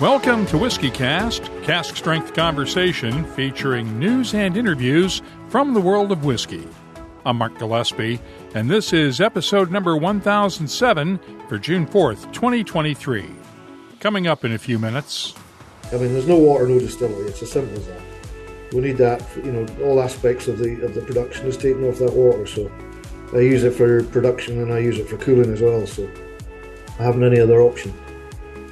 Welcome to WhiskyCast, cask strength conversation featuring news and interviews from the world of whiskey. I'm Mark Gillespie, and this is episode number 1007 for June 4th, 2023. Coming up in a few minutes. I mean, there's no water, no distillery. It's as simple as that. We need that, all aspects of the production is taken off that water, so I use it for production and I use it for cooling as well, so I haven't any other option.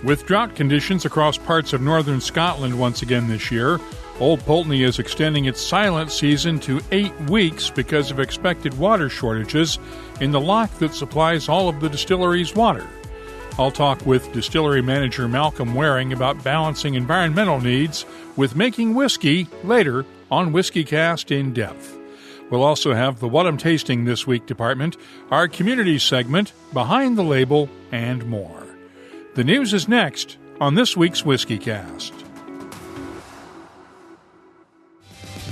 With drought conditions across parts of northern Scotland once again this year, Old Pulteney is extending its silent season to 8 weeks because of expected water shortages in the loch that supplies all of the distillery's water. I'll talk with distillery manager Malcolm Waring about balancing environmental needs with making whiskey later on WhiskyCast In-Depth. We'll also have the What I'm Tasting This Week department, our community segment, Behind the Label, and more. The news is next on this week's WhiskyCast.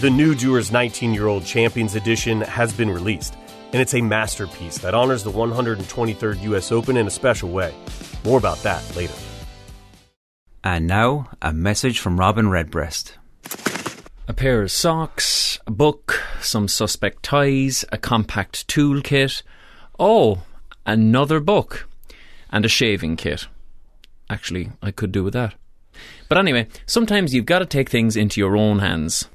The new Dewar's 19-year-old Champions Edition has been released, and it's a masterpiece that honors the 123rd U.S. Open in a special way. More about that later. And now, a message from Robin Redbreast. A pair of socks, a book, some suspect ties, a compact toolkit. Oh, another book. And a shaving kit. Actually, I could do with that. But anyway, sometimes you've got to take things into your own hands.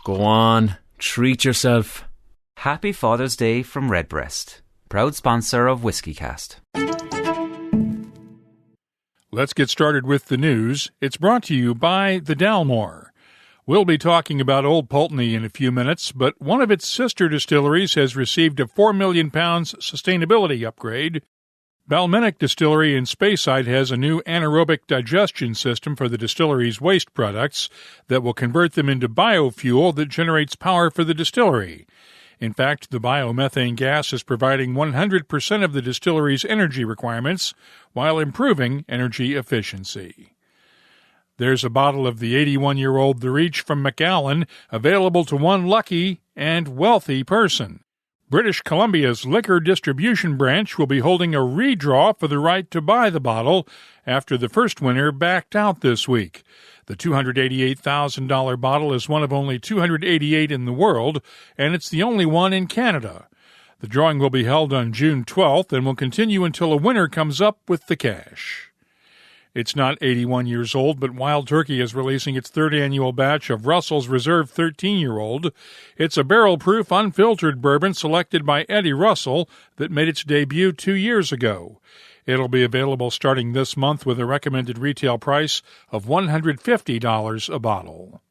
Go on, treat yourself. Happy Father's Day from Redbreast, proud sponsor of WhiskyCast. Let's get started with the news. It's brought to you by the Dalmore. We'll be talking about Old Pulteney in a few minutes, but one of its sister distilleries has received a £4 million sustainability upgrade. Balmenach Distillery in Speyside has a new anaerobic digestion system for the distillery's waste products that will convert them into biofuel that generates power for the distillery. In fact, the biomethane gas is providing 100% of the distillery's energy requirements while improving energy efficiency. There's a bottle of the 81-year-old The Reach from Macallan available to one lucky and wealthy person. British Columbia's liquor distribution branch will be holding a redraw for the right to buy the bottle after the first winner backed out this week. The $288,000 bottle is one of only 288 in the world, and it's the only one in Canada. The drawing will be held on June 12th and will continue until a winner comes up with the cash. It's not 81 years old, but Wild Turkey is releasing its third annual batch of Russell's Reserve 13-year-old. It's a barrel-proof, unfiltered bourbon selected by Eddie Russell that made its debut 2 years ago. It'll be available starting this month with a recommended retail price of $150 a bottle.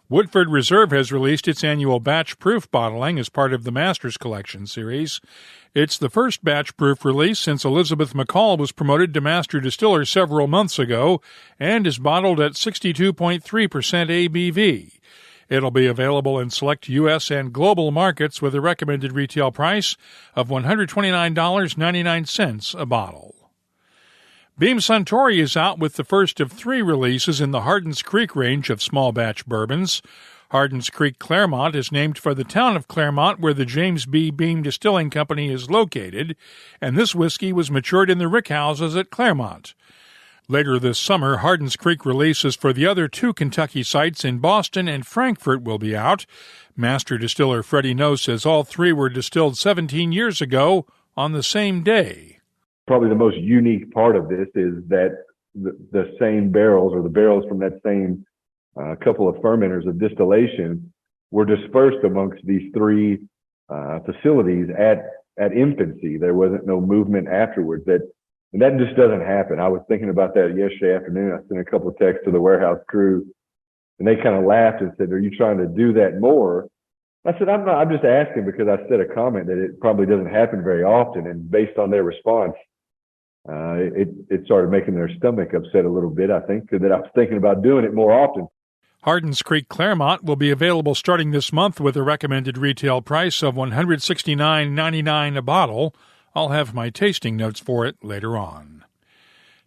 Woodford Reserve has released its annual batch-proof bottling as part of the Masters Collection series. It's the first batch-proof release since Elizabeth McCall was promoted to Master Distiller several months ago and is bottled at 62.3% ABV. It'll be available in select U.S. and global markets with a recommended retail price of $129.99 a bottle. Beam Suntory is out with the first of 3 releases in the Hardin's Creek range of small batch bourbons. Hardin's Creek Claremont is named for the town of Claremont where the James B. Beam Distilling Company is located, and this whiskey was matured in the rick houses at Claremont. Later this summer, Hardin's Creek releases for the other 2 Kentucky sites in Boston and Frankfort will be out. Master distiller Freddie No says all 3 were distilled 17 years ago on the same day. Probably the most unique part of this is that the same barrels or the barrels from that same couple of fermenters of distillation were dispersed amongst these 3 facilities at infancy. There wasn't no movement afterwards. And that just doesn't happen. I was thinking about that yesterday afternoon. I sent a couple of texts to the warehouse crew, and they kind of laughed and said, "Are you trying to do that more?" I said, "I'm not. I'm just asking because I said a comment that it probably doesn't happen very often." And based on their response, it started making their stomach upset a little bit, I think, that I was thinking about doing it more often. Hardin's Creek Claremont will be available starting this month with a recommended retail price of $169.99 a bottle. I'll have my tasting notes for it later on.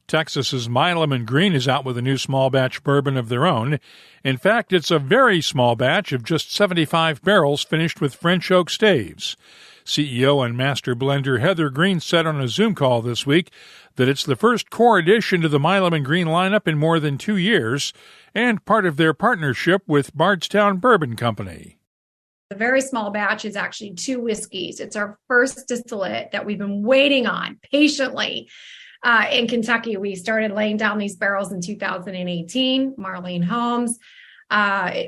Texas's Milam & Green is out with a new small batch bourbon of their own. In fact, it's a very small batch of just 75 barrels finished with French oak staves. CEO and master blender Heather Green said on a Zoom call this week that it's the first core addition to the Macallan Green lineup in more than 2 years and part of their partnership with Bardstown Bourbon Company. The very small batch is actually 2 whiskeys. It's our first distillate that we've been waiting on patiently in Kentucky. We started laying down these barrels in 2018, Marlene Holmes.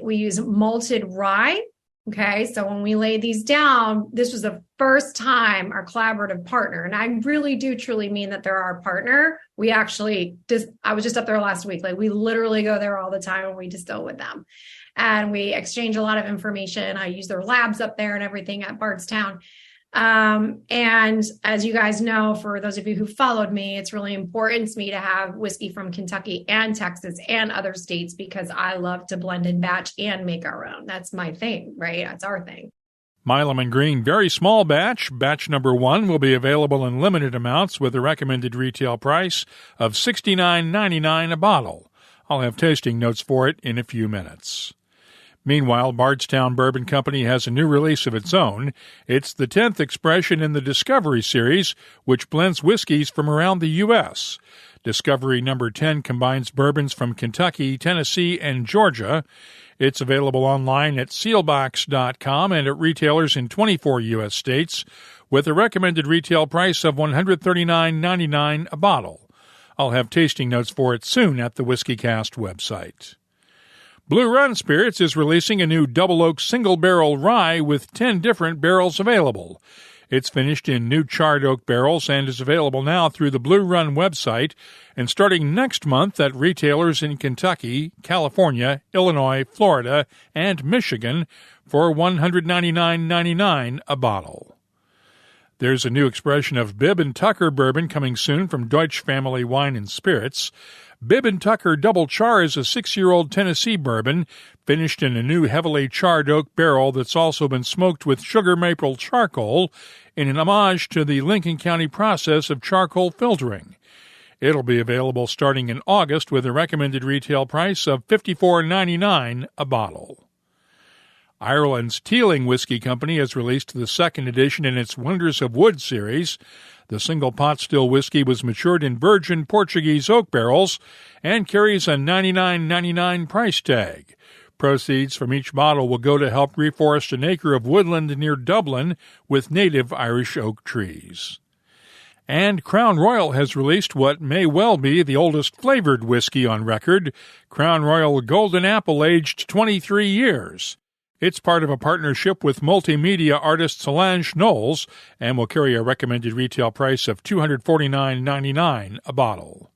We use malted rye. Okay, so when we laid these down, this was the first time our collaborative partner, and I really do truly mean that they're our partner. We actually I was just up there last week. Like, we literally go there all the time and we distill with them. And we exchange a lot of information. I use their labs up there and everything at Bardstown. And as you guys know, for those of you who followed me, it's really important to me to have whiskey from Kentucky and Texas and other states, because I love to blend and batch and make our own. That's my thing, right? That's our thing. Macallan Green very small batch. Batch number 1 will be available in limited amounts with a recommended retail price of $69.99 a bottle. I'll have tasting notes for it in a few minutes. Meanwhile, Bardstown Bourbon Company has a new release of its own. It's the 10th expression in the Discovery series, which blends whiskeys from around the U.S. Discovery number 10 combines bourbons from Kentucky, Tennessee, and Georgia. It's available online at sealbox.com and at retailers in 24 U.S. states, with a recommended retail price of $139.99 a bottle. I'll have tasting notes for it soon at the WhiskyCast website. Blue Run Spirits is releasing a new double oak single barrel rye with 10 different barrels available. It's finished in new charred oak barrels and is available now through the Blue Run website and starting next month at retailers in Kentucky, California, Illinois, Florida, and Michigan for $199.99 a bottle. There's a new expression of Bibb & Tucker bourbon coming soon from Deutsch Family Wine and Spirits. Bibb & Tucker Double Char is a 6-year-old Tennessee bourbon finished in a new heavily charred oak barrel that's also been smoked with sugar maple charcoal in an homage to the Lincoln County process of charcoal filtering. It'll be available starting in August with a recommended retail price of $54.99 a bottle. Ireland's Teeling Whiskey Company has released the second edition in its Wonders of Wood series. The single pot still whiskey was matured in virgin Portuguese oak barrels and carries a $99.99 price tag. Proceeds from each bottle will go to help reforest an acre of woodland near Dublin with native Irish oak trees. And Crown Royal has released what may well be the oldest flavored whiskey on record, Crown Royal Golden Apple, aged 23 years. It's part of a partnership with multimedia artist Solange Knowles and will carry a recommended retail price of $249.99 a bottle.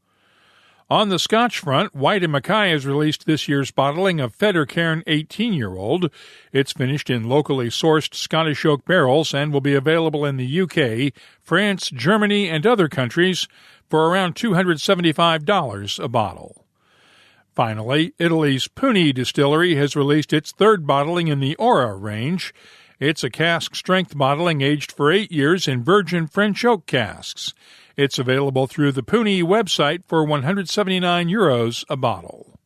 On the Scotch front, White & Mackay has released this year's bottling of Fettercairn 18-year-old. It's finished in locally sourced Scottish oak barrels and will be available in the UK, France, Germany, and other countries for around $275 a bottle. Finally, Italy's Pulteney Distillery has released its third bottling in the Aura range. It's a cask-strength bottling aged for 8 years in virgin French oak casks. It's available through the Pulteney website for €179 a bottle.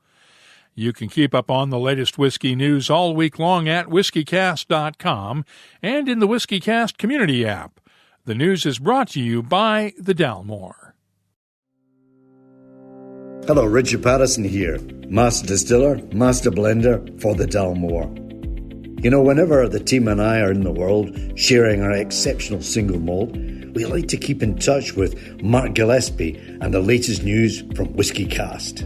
You can keep up on the latest whiskey news all week long at whiskycast.com and in the WhiskyCast community app. The news is brought to you by the Dalmore. Hello, Richard Patterson here, Master Distiller, Master Blender for the Dalmore. You know, whenever the team and I are in the world sharing our exceptional single malt, we like to keep in touch with Mark Gillespie and the latest news from WhiskyCast.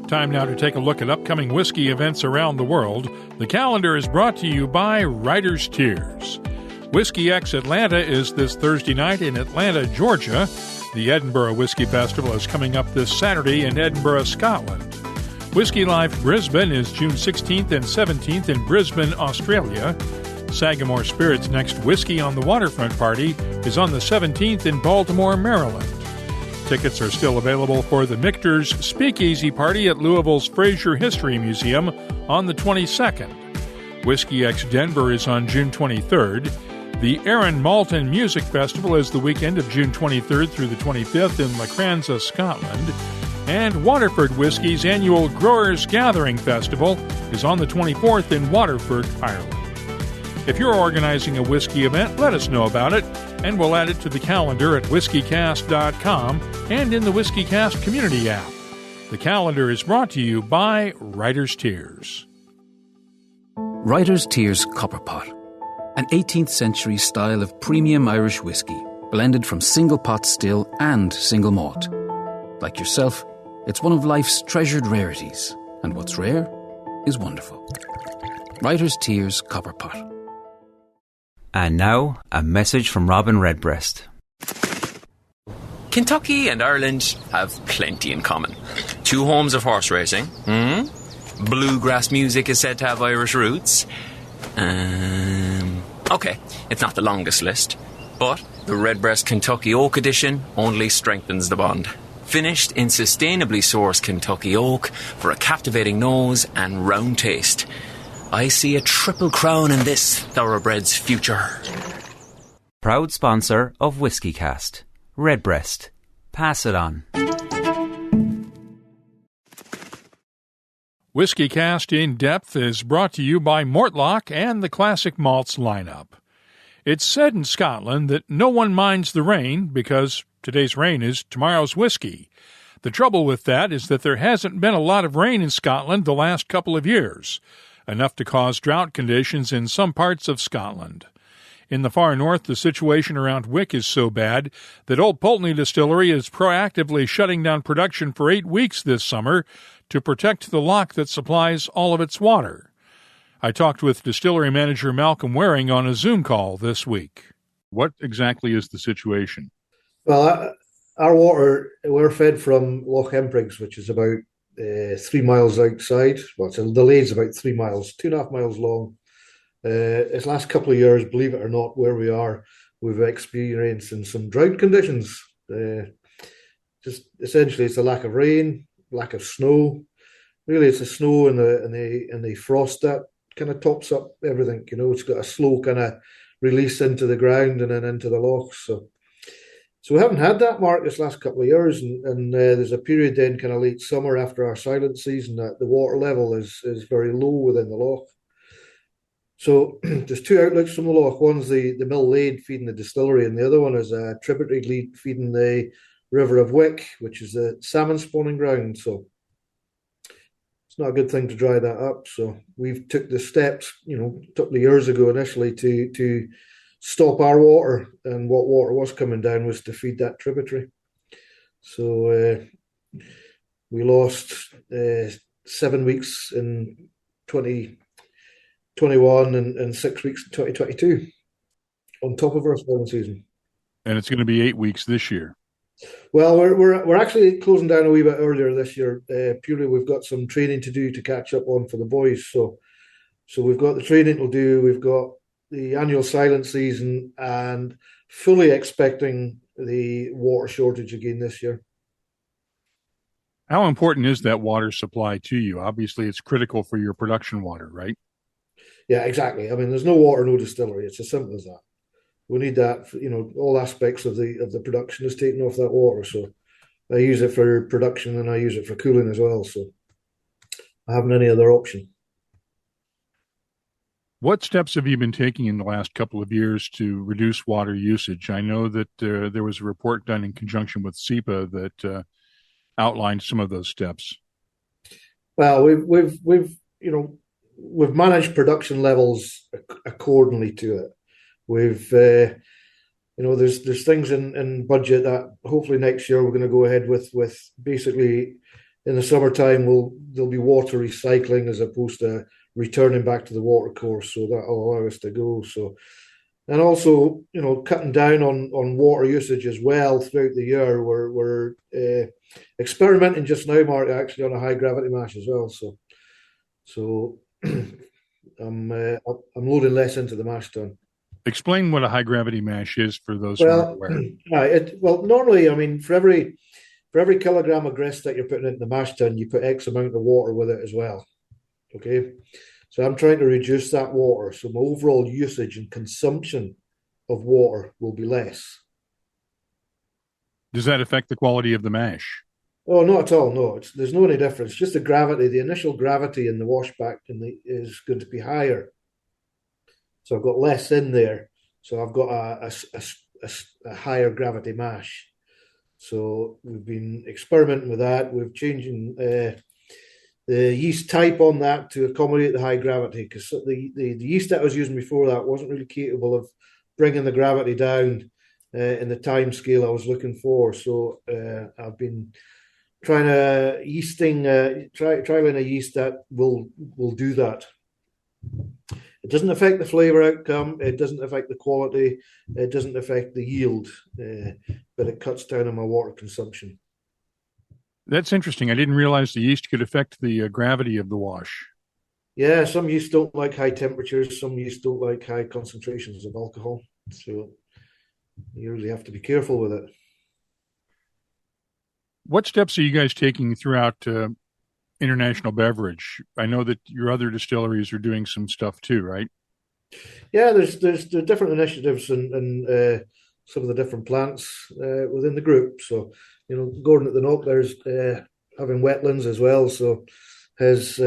Time now to take a look at upcoming whiskey events around the world. The calendar is brought to you by Writer's Tears. Whiskey X Atlanta is this Thursday night in Atlanta, Georgia. The Edinburgh Whiskey Festival is coming up this Saturday in Edinburgh, Scotland. Whiskey Life Brisbane is June 16th and 17th in Brisbane, Australia. Sagamore Spirits' next Whiskey on the Waterfront party is on the 17th in Baltimore, Maryland. Tickets are still available for the Michter's Speakeasy Party at Louisville's Fraser History Museum on the 22nd. Whiskey X Denver is on June 23rd. The Aaron Malton Music Festival is the weekend of June 23rd through the 25th in Lacranza, Scotland. And Waterford Whiskey's annual Growers Gathering Festival is on the 24th in Waterford, Ireland. If you're organizing a whiskey event, let us know about it, and we'll add it to the calendar at whiskycast.com and in the WhiskyCast community app. The calendar is brought to you by Writer's Tears. Writer's Tears Copper Pot, an 18th century style of premium Irish whiskey, blended from single pot still and single malt. Like yourself, it's one of life's treasured rarities, and what's rare is wonderful. Writer's Tears Copper Pot. And now, a message from Robin Redbreast. Kentucky and Ireland have plenty in common. Two homes of horse racing. Bluegrass music is said to have Irish roots. Okay, it's not the longest list, but the Redbreast Kentucky Oak Edition only strengthens the bond. Finished in sustainably sourced Kentucky oak for a captivating nose and round taste. I see a triple crown in this thoroughbred's future. Proud sponsor of WhiskyCast. Redbreast. Pass it on. WhiskyCast In-Depth is brought to you by Mortlach and the Classic Malts lineup. It's said in Scotland that no one minds the rain because today's rain is tomorrow's whiskey. The trouble with that is that there hasn't been a lot of rain in Scotland the last couple of years, enough to cause drought conditions in some parts of Scotland. In the far north, the situation around Wick is so bad that Old Pulteney Distillery is proactively shutting down production for 8 weeks this summer to protect the loch that supplies all of its water. I talked with distillery manager Malcolm Waring on a Zoom call this week. What exactly is the situation? Well, our water, we're fed from Loch Empriggs, which is about 3 miles outside. Well, the lade's about 3 miles, 2.5 miles long. This last couple of years, believe it or not, where we are, we've experienced some drought conditions. Just essentially, it's a lack of rain, lack of snow. Really, it's the snow and the frost that kind of tops up everything. You know, it's got a slow kind of release into the ground and then into the lochs. So we haven't had that, Mark, this last couple of years, and there's a period then kind of late summer after our silent season that the water level is very low within the loch. So there's two outlets from the loch. One's the mill lade feeding the distillery, and the other one is a tributary lead feeding the river of Wick, which is the salmon spawning ground. So it's not a good thing to dry that up. So we've took the steps, a couple of years ago initially to stop our water, and what water was coming down was to feed that tributary. So we lost 7 weeks in 2021 and 6 weeks in 2022 on top of our spawning season. And it's going to be 8 weeks this year. Well, we're actually closing down a wee bit earlier this year. Purely, we've got some training to do to catch up on for the boys. So we've got the training to do. We've got the annual silent season, and fully expecting the water shortage again this year. How important is that water supply to you? Obviously, it's critical for your production water, right? Yeah, exactly. I mean, there's no water, no distillery. It's as simple as that. We need that. All aspects of the production is taken off that water. So I use it for production and I use it for cooling as well. So I haven't any other option. What steps have you been taking in the last couple of years to reduce water usage? I know that there was a report done in conjunction with SEPA that outlined some of those steps. Well, we've managed production levels accordingly to it. We've there's things in budget that hopefully next year we're going to go ahead with basically in the summertime there'll be water recycling as opposed to returning back to the water course, so that will allow us to go. So, and also, cutting down on water usage as well throughout the year. We're experimenting just now, Mark, actually on a high gravity mash as well. So I'm loading less into the mash tun. Explain what a high gravity mash is for those who aren't aware. Normally, I mean, for every kilogram of grist that you're putting into the mash tun, you put X amount of water with it as well. Okay, so I'm trying to reduce that water, so my overall usage and consumption of water will be less. Does that affect the quality of the mash? Oh, not at all. No, there's no any difference. Just the gravity, the initial gravity in the washback is going to be higher. So I've got less in there. So I've got a higher gravity mash. So we've been experimenting with that. We're changing the yeast type on that to accommodate the high gravity, because the yeast that I was using before that wasn't really capable of bringing the gravity down in the time scale I was looking for. So I've been trying a trialing a yeast that will do that. It doesn't affect the flavor outcome. It doesn't affect the quality. It doesn't affect the yield, but it cuts down on my water consumption. That's interesting. I didn't realize the yeast could affect the gravity of the wash. Yeah, some yeast don't like high temperatures. Some yeast don't like high concentrations of alcohol. So you really have to be careful with it. What steps are you guys taking throughout international beverage? I know that your other distilleries are doing some stuff too, right? Yeah, there's different initiatives and some of the different plants within the group. So, Gordon at the Knock, there's having wetlands as well. So his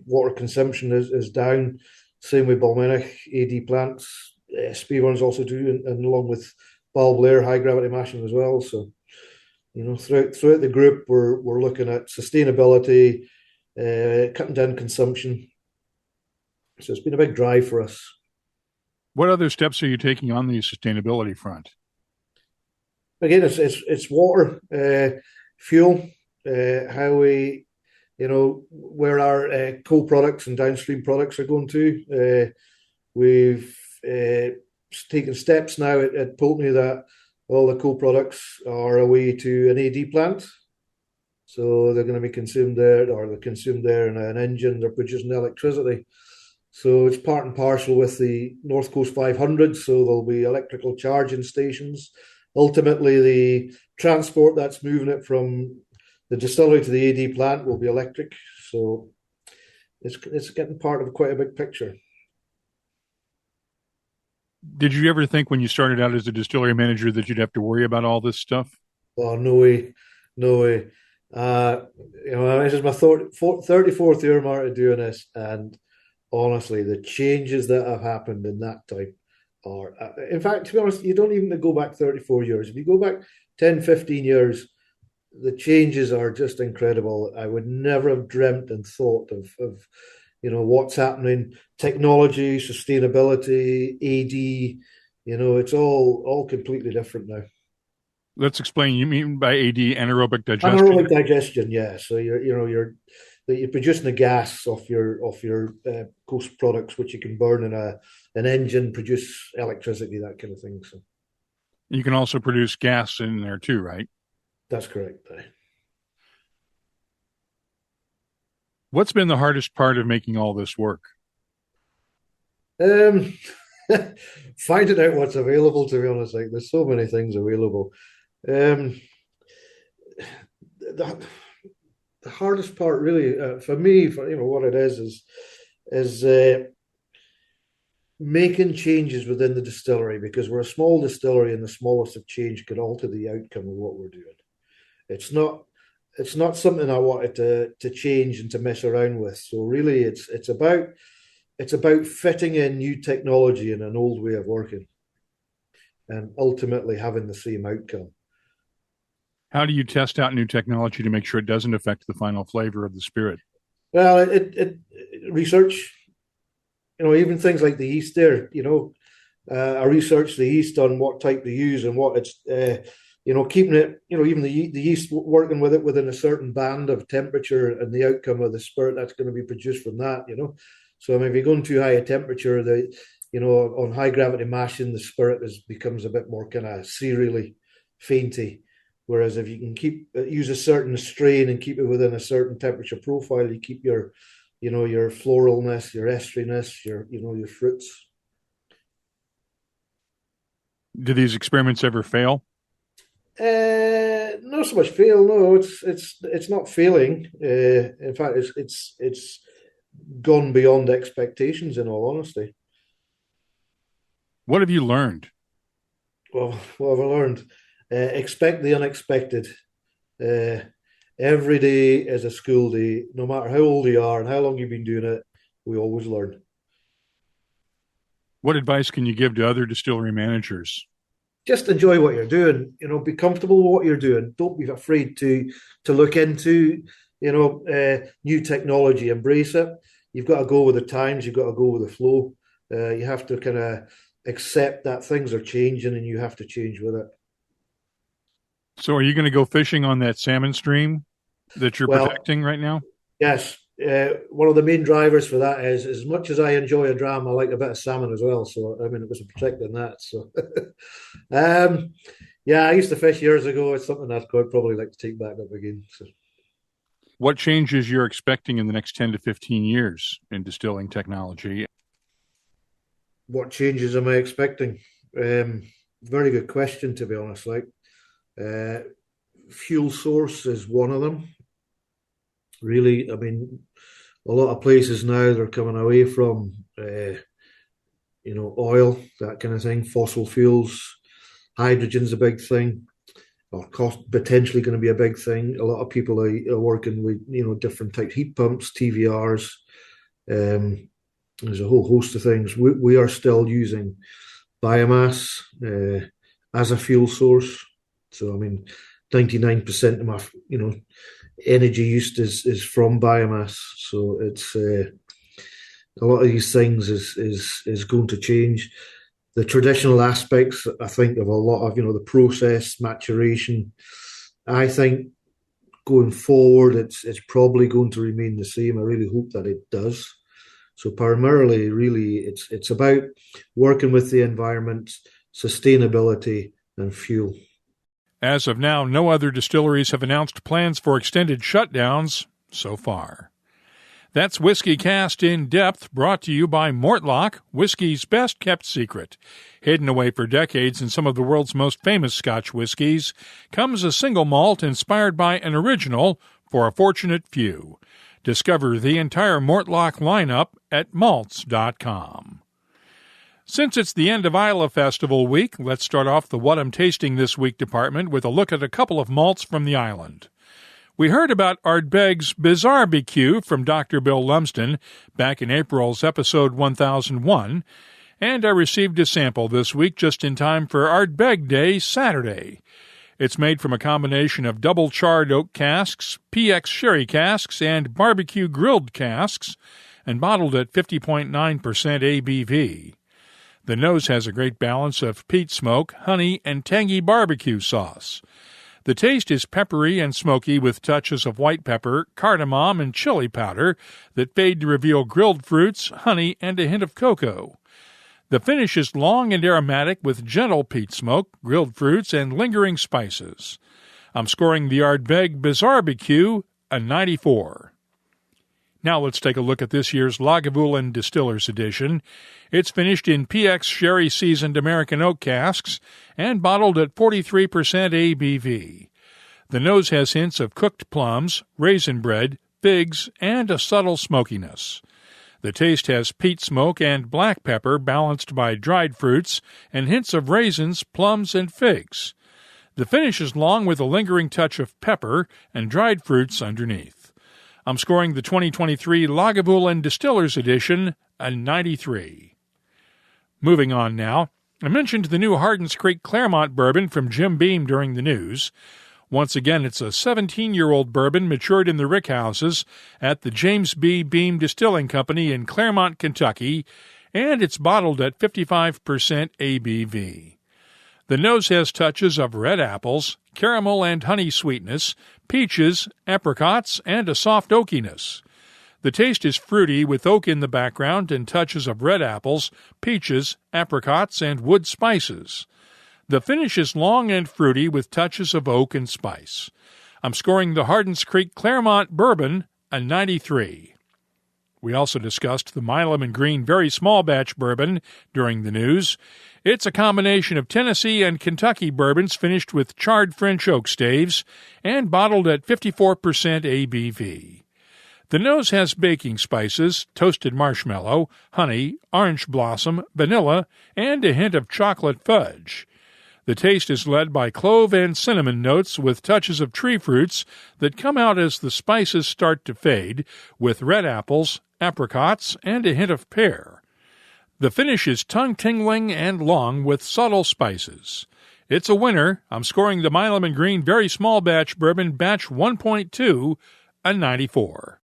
water consumption is down. Same with Balmenach AD plants. Speedburn's also do, and along with Balblair high gravity mashing as well. So, throughout the group, we're looking at sustainability, cutting down consumption. So it's been a big drive for us. What other steps are you taking on the sustainability front? Again, it's water, fuel, how we, where our co-products and downstream products are going to. We've taken steps now at Pulteney that all the co-products are away to an AD plant. So they're going to be consumed there, or they're consumed there in an engine. They're producing electricity. So it's part and parcel with the North Coast 500. So there'll be electrical charging stations. Ultimately, the transport that's moving it from the distillery to the AD plant will be electric. So it's getting part of quite a big picture. Did you ever think when you started out as a distillery manager that you'd have to worry about all this stuff? Oh, no way. No way. This is my 34th year mark doing this, and honestly, the changes that have happened in that time are, in fact, to be honest, you don't even go back 34 years. If you go back 10, 15 years, the changes are just incredible. I would never have dreamt and thought of what's happening, technology, sustainability, AD, it's all completely different now. Let's explain. You mean by AD, anaerobic digestion? Anaerobic digestion, yeah. So you're producing the gas off your coast products, which you can burn in an engine, produce electricity, that kind of thing. So you can also produce gas in there too, right? That's correct. What's been the hardest part of making all this work? Finding out what's available, to be honest. Like, there's so many things available. The hardest part, really, for me, what it is making changes within the distillery, because we're a small distillery, and the smallest of change could alter the outcome of what we're doing. It's not something I wanted to change and to mess around with. So really, it's about fitting in new technology in an old way of working, and ultimately having the same outcome. How do you test out new technology to make sure it doesn't affect the final flavor of the spirit? Well, it research, even things like the yeast there, I researched the yeast on what type to use and what it's, keeping it, even the yeast, working with it within a certain band of temperature and the outcome of the spirit that's going to be produced from that, So, if you're going too high a temperature, on high gravity mashing, the spirit becomes a bit more kind of cereally, fainty. Whereas if you can use a certain strain and keep it within a certain temperature profile, you keep your floralness, your esteriness, your fruits. Do these experiments ever fail? Not so much fail. No, it's not failing. In fact, it's gone beyond expectations, in all honesty. What have you learned? Well, what have I learned? Expect the unexpected. Every day is a school day. No matter how old you are and how long you've been doing it, we always learn. What advice can you give to other distillery managers? Just enjoy what you're doing. Be comfortable with what you're doing. Don't be afraid to look into new technology. Embrace it. You've got to go with the times. You've got to go with the flow. You have to kind of accept that things are changing, and you have to change with it. So, are you going to go fishing on that salmon stream that you're protecting right now? Yes. One of the main drivers for that is, as much as I enjoy a dram, I like a bit of salmon as well. So, it was protecting that. So, I used to fish years ago. It's something I'd probably like to take back up again. So. What changes you're expecting in the next 10 to 15 years in distilling technology? What changes am I expecting? Very good question, to be honest. Fuel source is one of them. Really, a lot of places now, they're coming away from, oil, that kind of thing, fossil fuels. Hydrogen's a big thing, or cost potentially going to be a big thing. A lot of people are working with, different types, heat pumps, TVRs. There's a whole host of things. We are still using biomass as a fuel source. So, 99% of my, energy used is from biomass. So it's a lot of these things is going to change. The traditional aspects, I think, of a lot of, the process, maturation. I think going forward, it's probably going to remain the same. I really hope that it does. So primarily, really, it's about working with the environment, sustainability, and fuel. As of now, no other distilleries have announced plans for extended shutdowns so far. That's WhiskyCast In-Depth, brought to you by Mortlach, whiskey's best-kept secret. Hidden away for decades in some of the world's most famous Scotch whiskies, comes a single malt inspired by an original for a fortunate few. Discover the entire Mortlach lineup at malts.com. Since it's the end of Islay Festival week, let's start off the What I'm Tasting This Week department with a look at a couple of malts from the island. We heard about Ardbegg's Bizarre BQ from Dr. Bill Lumsden back in April's episode 1001, and I received a sample this week just in time for Ardbeg Day Saturday. It's made from a combination of double-charred oak casks, PX sherry casks, and barbecue grilled casks, and bottled at 50.9% ABV. The nose has a great balance of peat smoke, honey, and tangy barbecue sauce. The taste is peppery and smoky with touches of white pepper, cardamom, and chili powder that fade to reveal grilled fruits, honey, and a hint of cocoa. The finish is long and aromatic with gentle peat smoke, grilled fruits, and lingering spices. I'm scoring the Ardbeg Bizarre BQ a 94. Now let's take a look at this year's Lagavulin Distillers Edition. It's finished in PX Sherry Seasoned American Oak casks and bottled at 43% ABV. The nose has hints of cooked plums, raisin bread, figs, and a subtle smokiness. The taste has peat smoke and black pepper balanced by dried fruits and hints of raisins, plums, and figs. The finish is long with a lingering touch of pepper and dried fruits underneath. I'm scoring the 2023 Lagavulin Distillers Edition a 93. Moving on now, I mentioned the new Hardin's Creek Claremont bourbon from Jim Beam during the news. Once again, it's a 17-year-old bourbon matured in the rick houses at the James B. Beam Distilling Company in Claremont, Kentucky, and it's bottled at 55% ABV. The nose has touches of red apples, caramel and honey sweetness, peaches, apricots, and a soft oakiness. The taste is fruity with oak in the background and touches of red apples, peaches, apricots, and wood spices. The finish is long and fruity with touches of oak and spice. I'm scoring the Hardin's Creek Claremont Bourbon a 93. We also discussed the Milam and Green Very Small Batch Bourbon during the news. It's a combination of Tennessee and Kentucky bourbons finished with charred French oak staves and bottled at 54% ABV. The nose has baking spices, toasted marshmallow, honey, orange blossom, vanilla, and a hint of chocolate fudge. The taste is led by clove and cinnamon notes with touches of tree fruits that come out as the spices start to fade, with red apples, apricots, and a hint of pear. The finish is tongue-tingling and long with subtle spices. It's a winner. I'm scoring the Milam & Green Very Small Batch Bourbon Batch 1.2 a 94.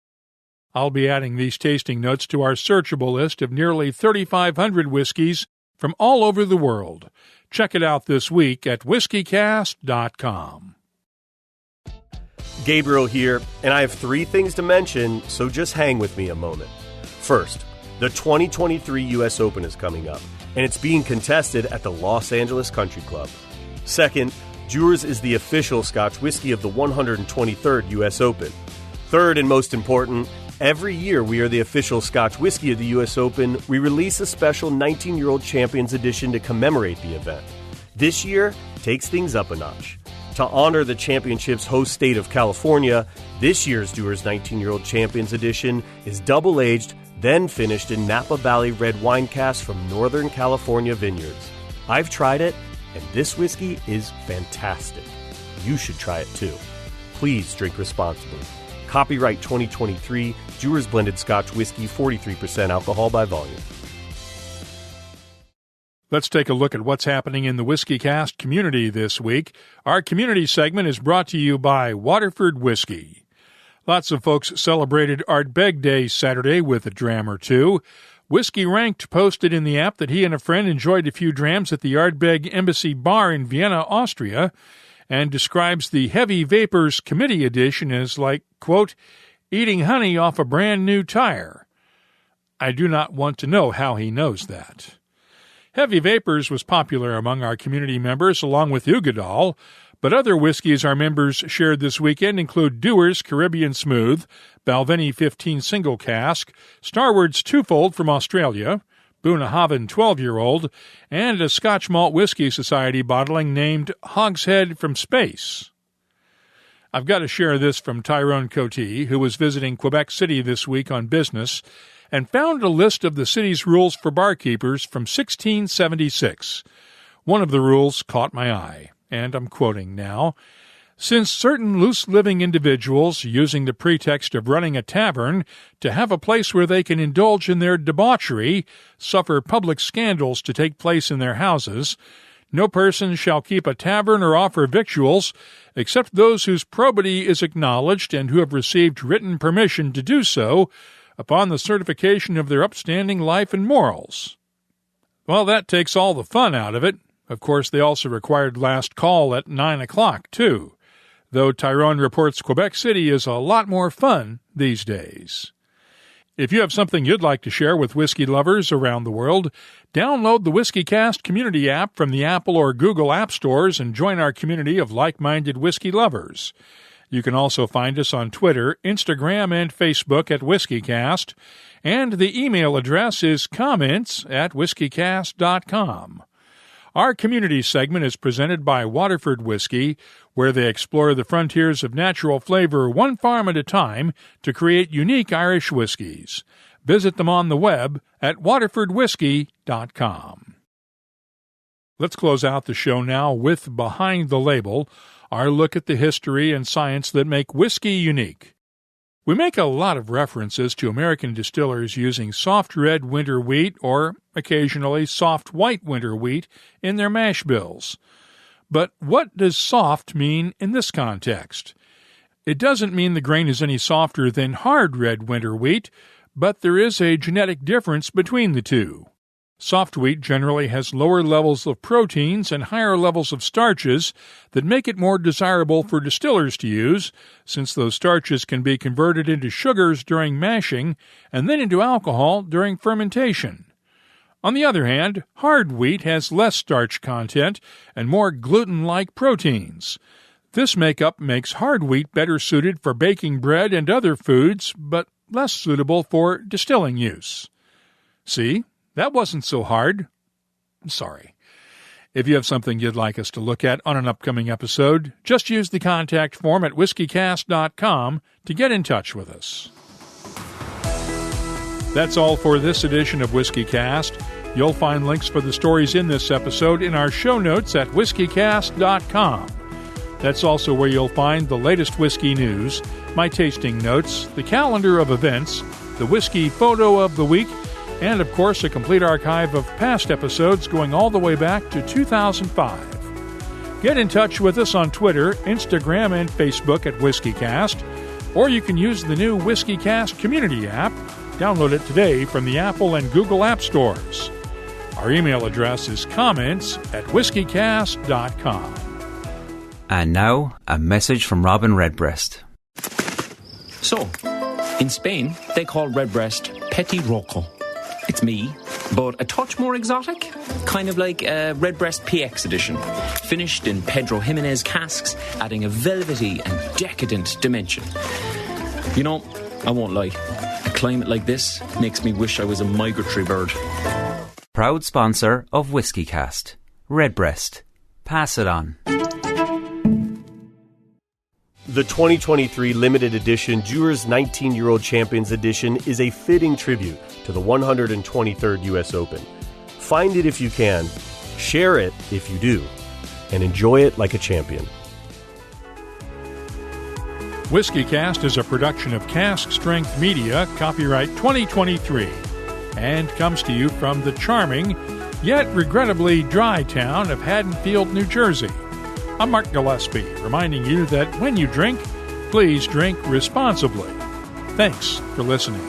I'll be adding these tasting notes to our searchable list of nearly 3,500 whiskeys from all over the world. Check it out this week at WhiskyCast.com. Gabriel here, and I have 3 things to mention, so just hang with me a moment. First, the 2023 U.S. Open is coming up, and it's being contested at the Los Angeles Country Club. Second, Dewar's is the official Scotch whiskey of the 123rd U.S. Open. Third, and most important, every year we are the official Scotch whiskey of the U.S. Open. We release a special 19-year-old Champions edition to commemorate the event. This year takes things up a notch. To honor the championship's host state of California, this year's Dewar's 19-year-old Champions edition is double-aged, then finished in Napa Valley red wine casks from Northern California vineyards. I've tried it, and this whiskey is fantastic. You should try it too. Please drink responsibly. Copyright 2023, Dewar's Blended Scotch Whiskey, 43% alcohol by volume. Let's take a look at what's happening in the WhiskyCast community this week. Our community segment is brought to you by Waterford Whiskey. Lots of folks celebrated Ardbeg Day Saturday with a dram or two. Whiskey Ranked posted in the app that he and a friend enjoyed a few drams at the Ardbeg Embassy Bar in Vienna, Austria, and describes the Heavy Vapors Committee Edition as like, quote, eating honey off a brand new tire. I do not want to know how he knows that. Heavy Vapors was popular among our community members along with Ugadal, but other whiskeys our members shared this weekend include Dewar's Caribbean Smooth, Balvenie 15 Single Cask, Starward's Twofold from Australia, Bunnahabhain 12-year-old, and a Scotch Malt Whiskey Society bottling named Hogshead from Space. I've got to share this from Tyrone Cote, who was visiting Quebec City this week on business, and found a list of the city's rules for barkeepers from 1676. One of the rules caught my eye, and I'm quoting now. Since certain loose-living individuals, using the pretext of running a tavern to have a place where they can indulge in their debauchery, suffer public scandals to take place in their houses, no person shall keep a tavern or offer victuals, except those whose probity is acknowledged and who have received written permission to do so, upon the certification of their upstanding life and morals. Well, that takes all the fun out of it. Of course, they also required last call at 9 o'clock, too, though Tyrone reports Quebec City is a lot more fun these days. If you have something you'd like to share with whiskey lovers around the world, download the WhiskyCast community app from the Apple or Google app stores and join our community of like-minded whiskey lovers. You can also find us on Twitter, Instagram, and Facebook at WhiskyCast, and the email address is comments@whiskycast.com. Our community segment is presented by Waterford Whiskey, where they explore the frontiers of natural flavor one farm at a time to create unique Irish whiskeys. Visit them on the web at waterfordwhiskey.com. Let's close out the show now with Behind the Label, our look at the history and science that make whiskey unique. We make a lot of references to American distillers using soft red winter wheat or occasionally soft white winter wheat in their mash bills. But what does soft mean in this context? It doesn't mean the grain is any softer than hard red winter wheat, but there is a genetic difference between the two. Soft wheat generally has lower levels of proteins and higher levels of starches that make it more desirable for distillers to use, since those starches can be converted into sugars during mashing and then into alcohol during fermentation. On the other hand, hard wheat has less starch content and more gluten-like proteins. This makeup makes hard wheat better suited for baking bread and other foods, but less suitable for distilling use. See? That wasn't so hard. Sorry. If you have something you'd like us to look at on an upcoming episode, just use the contact form at whiskycast.com to get in touch with us. That's all for this edition of WhiskyCast. You'll find links for the stories in this episode in our show notes at whiskycast.com. That's also where you'll find the latest whiskey news, my tasting notes, the calendar of events, the whiskey photo of the week, and, of course, a complete archive of past episodes going all the way back to 2005. Get in touch with us on Twitter, Instagram, and Facebook at WhiskyCast, or you can use the new WhiskyCast Community app. Download it today from the Apple and Google App Stores. Our email address is comments@whiskycast.com. And now, a message from Robin Redbreast. So, in Spain, they call Redbreast Petit Roco. It's me, but a touch more exotic. Kind of like a Redbreast PX edition. Finished in Pedro Jimenez casks, adding a velvety and decadent dimension. You know, I won't lie. A climate like this makes me wish I was a migratory bird. Proud sponsor of WhiskyCast. Redbreast. Pass it on. The 2023 limited edition Dewar's 19-Year-Old Champions Edition is a fitting tribute to the 123rd U.S. Open. Find it if you can, share it if you do, and enjoy it like a champion. WhiskyCast is a production of Cask Strength Media, copyright 2023, and comes to you from the charming, yet regrettably dry town of Haddonfield, New Jersey. I'm Mark Gillespie, reminding you that when you drink, please drink responsibly. Thanks for listening.